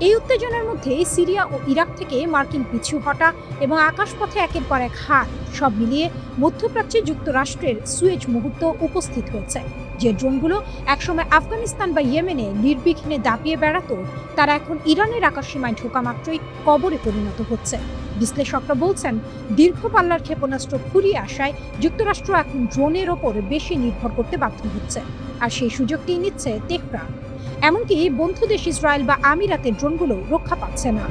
Speaker 1: এই উত্তেজনার মধ্যে সিরিয়া ও ইরাক থেকে মার্কিন পিছু হটা এবং আকাশপথে একের পর এক হার, সব মিলিয়ে মধ্যপ্রাচ্যে যুক্তরাষ্ট্রের সুয়েজ মুহূর্ত উপস্থিত হয়েছে। যে ড্রোনগুলো একসময় আফগানিস্তান বা ইয়েমেনে নির্বিঘ্নে দাপিয়ে বেড়াতো, তারা এখন ইরানের আকাশসীমায় ঢোকা মাত্রই কবরে পরিণত হচ্ছে। বিশ্লেষকরা বলছেন, দীর্ঘ পাল্লার ক্ষেপণাস্ত্র ফুরিয়ে আসায় যুক্তরাষ্ট্র এখন ড্রোনের ওপর বেশি নির্ভর করতে বাধ্য হচ্ছে, আর সেই সুযোগটি নিচ্ছে তেহরান। এমনকি বন্ধু দেশ ইসরায়েল বা আমিরাতের ড্রোনগুলো রক্ষা পাচ্ছে না।